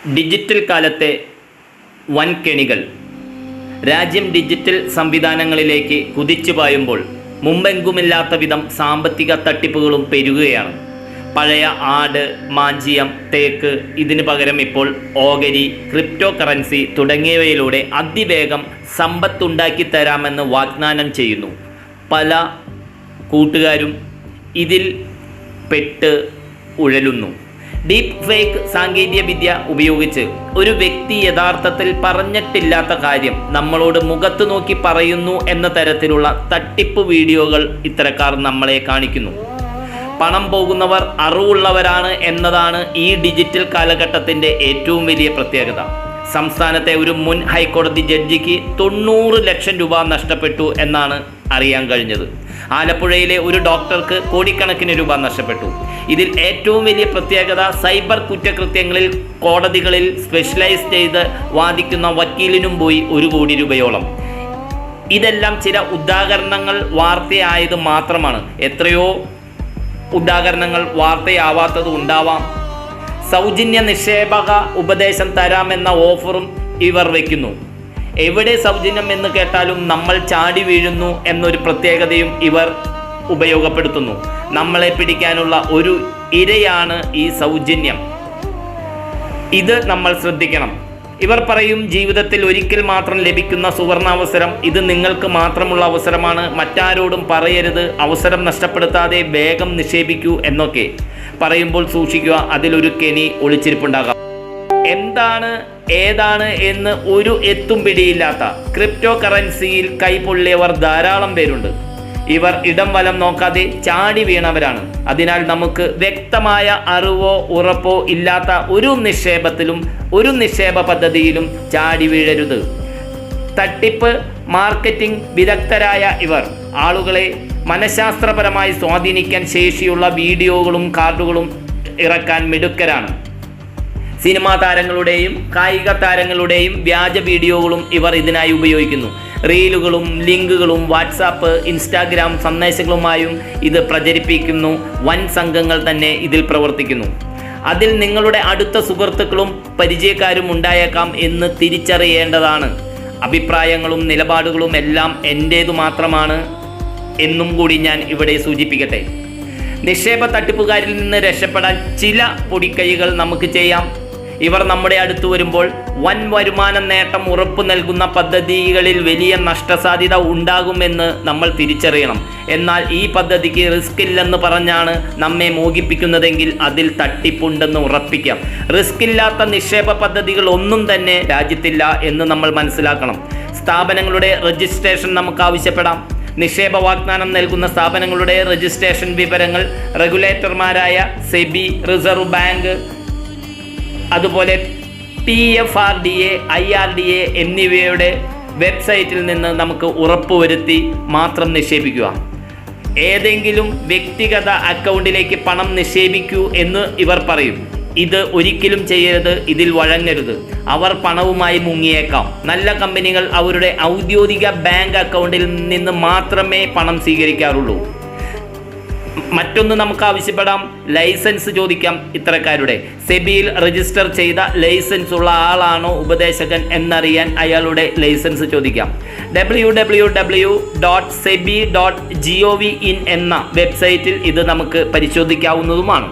Digital കാലത്തെ വൻകെണികൾ. രാജ്യം digital സംവിധാനങ്ങളിലേക്ക് കുതിച്ചു പായുമ്പോൾ മുമ്പെങ്കുമില്ലാത്ത വിധം സാമ്പത്തിക തട്ടിപ്പുകളും പെരുകുകയാണ്. പഴയ ആട്, മാഞ്ചിയം, തേക്ക് ഇതിനു പകരം ഇപ്പോൾ ഓഹരി, ക്രിപ്റ്റോ കറൻസി തുടങ്ങിയവയിലൂടെ അതിവേഗം സമ്പത്തുണ്ടാക്കി തരാമെന്ന് വാഗ്ദാനം ചെയ്യുന്നു. പല കൂട്ടുകാരും ഇതിൽ പെട്ട് ഉഴലുന്നു. ഡീപ്പ് ഫേക്ക് സാങ്കേതിക വിദ്യ ഉപയോഗിച്ച് ഒരു വ്യക്തി യഥാർത്ഥത്തിൽ പറഞ്ഞിട്ടില്ലാത്ത കാര്യം നമ്മളോട് മുഖത്ത് നോക്കി പറയുന്നു എന്ന തരത്തിലുള്ള തട്ടിപ്പ് വീഡിയോകൾ ഇത്തരക്കാർ നമ്മളെ കാണിക്കുന്നു. പണം പോകുന്നവർ അറിവുള്ളവരാണ് എന്നതാണ് ഈ ഡിജിറ്റൽ കാലഘട്ടത്തിൻ്റെ ഏറ്റവും വലിയ പ്രത്യേകത. സംസ്ഥാനത്തെ ഒരു മുൻ ഹൈക്കോടതി ജഡ്ജിക്ക് 90 ലക്ഷം രൂപ നഷ്ടപ്പെട്ടു എന്നാണ് അറിയാൻ കഴിഞ്ഞത്. ആലപ്പുഴയിലെ ഒരു ഡോക്ടർക്ക് കോടിക്കണക്കിന് രൂപ നഷ്ടപ്പെട്ടു. ഇതിൽ ഏറ്റവും വലിയ പ്രത്യേകത സൈബർ കുറ്റകൃത്യങ്ങളിൽ കോടതികളിൽ സ്പെഷ്യലൈസ് ചെയ്ത് വാദിക്കുന്ന വക്കീലിനും പോയി 1 കോടി രൂപയോളം. ഇതെല്ലാം ചില ഉദാഹരണങ്ങൾ വാർത്തയായത് മാത്രമാണ്. എത്രയോ ഉദാഹരണങ്ങൾ വാർത്തയാവാത്തത് ഉണ്ടാവാം. സൗജന്യ നിക്ഷേപക ഉപദേശം തരാമെന്ന ഓഫറും ഇവർ വയ്ക്കുന്നു. എവിടെ സൗജന്യം എന്ന് കേട്ടാലും നമ്മൾ ചാടി വീഴുന്നു എന്നൊരു പ്രത്യേകതയും ഇവർ ഉപയോഗപ്പെടുത്തുന്നു. നമ്മളെ പിടിക്കാനുള്ള ഒരു ഇരയാണ് ഈ സൗജന്യം. ഇത് നമ്മൾ ശ്രദ്ധിക്കണം. ഇവർ പറയും ജീവിതത്തിൽ ഒരിക്കൽ മാത്രം ലഭിക്കുന്ന സുവർണാവസരം, ഇത് നിങ്ങൾക്ക് മാത്രമുള്ള അവസരമാണ്, മറ്റാരോടും പറയരുത്, അവസരം നഷ്ടപ്പെടുത്താതെ വേഗം നിക്ഷേപിക്കൂ എന്നൊക്കെ പറയുമ്പോൾ സൂക്ഷിക്കുക, അതിലൊരു കെണി ഒളിച്ചിരിപ്പുണ്ടാകാം. എന്താണ് ഏതാണ് എന്ന് ഒരു എത്തും പിടിയില്ലാത്ത ക്രിപ്റ്റോ കറൻസിയിൽ കൈപൊള്ളിയവർ ധാരാളം പേരുണ്ട്. ഇവർ ഇടം വലം നോക്കാതെ ചാടി വീണവരാണ്. അതിനാൽ നമുക്ക് വ്യക്തമായ അറിവോ ഉറപ്പോ ഇല്ലാത്ത ഒരു നിക്ഷേപത്തിലും ഒരു നിക്ഷേപ പദ്ധതിയിലും ചാടി വീഴരുത്. തട്ടിപ്പ് മാർക്കറ്റിംഗ് വിദഗ്ധരായ ഇവർ ആളുകളെ മനഃശാസ്ത്രപരമായി സ്വാധീനിക്കാൻ ശേഷിയുള്ള വീഡിയോകളും കാർഡുകളും ഇറക്കാൻ മിടുക്കരാണ്. സിനിമാ താരങ്ങളുടെയും കായിക താരങ്ങളുടെയും വ്യാജ വീഡിയോകളും ഇവർ ഇതിനായി ഉപയോഗിക്കുന്നു. റീലുകളും ലിങ്കുകളും വാട്സാപ്പ്, ഇൻസ്റ്റാഗ്രാം സന്ദേശങ്ങളുമായും ഇത് പ്രചരിപ്പിക്കുന്നു. വൻ സംഘങ്ങൾ തന്നെ ഇതിൽ പ്രവർത്തിക്കുന്നു. അതിൽ നിങ്ങളുടെ അടുത്ത സുഹൃത്തുക്കളും പരിചയക്കാരും ഉണ്ടായേക്കാം എന്ന് തിരിച്ചറിയേണ്ടതാണ്. അഭിപ്രായങ്ങളും നിലപാടുകളും എല്ലാം എൻ്റേതു മാത്രമാണ് എന്നും കൂടി ഞാൻ ഇവിടെ സൂചിപ്പിക്കട്ടെ. നിക്ഷേപ തട്ടിപ്പുകാരിൽ നിന്ന് രക്ഷപ്പെടാൻ ചില പൊടിക്കൈകൾ നമുക്ക് ചെയ്യാം. ഇവർ നമ്മുടെ അടുത്ത് വരുമ്പോൾ വൻ വരുമാന നേട്ടം ഉറപ്പു നൽകുന്ന പദ്ധതികളിൽ വലിയ നഷ്ടസാധ്യത ഉണ്ടാകുമെന്ന് നമ്മൾ തിരിച്ചറിയണം. എന്നാൽ ഈ പദ്ധതിക്ക് റിസ്ക് ഇല്ലെന്ന് പറഞ്ഞാണ് നമ്മെ മോഹിപ്പിക്കുന്നതെങ്കിൽ അതിൽ തട്ടിപ്പുണ്ടെന്ന് ഉറപ്പിക്കാം. റിസ്ക് ഇല്ലാത്ത നിക്ഷേപ പദ്ധതികൾ ഒന്നും തന്നെ രാജ്യത്തില്ല എന്ന് നമ്മൾ മനസ്സിലാക്കണം. സ്ഥാപനങ്ങളുടെ രജിസ്ട്രേഷൻ നമുക്ക് ആവശ്യപ്പെടാം. നിക്ഷേപ വാഗ്ദാനം നൽകുന്ന സ്ഥാപനങ്ങളുടെ രജിസ്ട്രേഷൻ വിവരങ്ങൾ റെഗുലേറ്റർമാരായ സെബി, റിസർവ് ബാങ്ക്, അതുപോലെ PFRDA, IRDA എന്നിവയുടെ വെബ്സൈറ്റിൽ നിന്ന് നമുക്ക് ഉറപ്പുവരുത്തി മാത്രം നിക്ഷേപിക്കുക. ഏതെങ്കിലും വ്യക്തിഗത അക്കൗണ്ടിലേക്ക് പണം നിക്ഷേപിക്കൂ എന്ന് ഇവർ പറയും. ഇത് ഒരിക്കലും ചെയ്യരുത്, ഇതിൽ വഴങ്ങരുത്. അവർ പണവുമായി മുങ്ങിയേക്കാം. നല്ല കമ്പനികൾ അവരുടെ ഔദ്യോഗിക ബാങ്ക് അക്കൗണ്ടിൽ നിന്ന് മാത്രമേ പണം സ്വീകരിക്കാറുള്ളൂ. മറ്റൊന്ന് നമുക്ക് ആവശ്യപ്പെടാം, ലൈസൻസ് ചോദിക്കാം. ഇത്തരക്കാരുടെ സെബിയിൽ രജിസ്റ്റർ ചെയ്ത ലൈസൻസ് ഉള്ള ആളാണോ ഉപദേശകൻ എന്നറിയാൻ അയാളുടെ ലൈസൻസ് ചോദിക്കാം. www.sebi.gov.in എന്ന വെബ്സൈറ്റിൽ ഇത് നമുക്ക് പരിശോധിക്കാവുന്നതുമാണ്.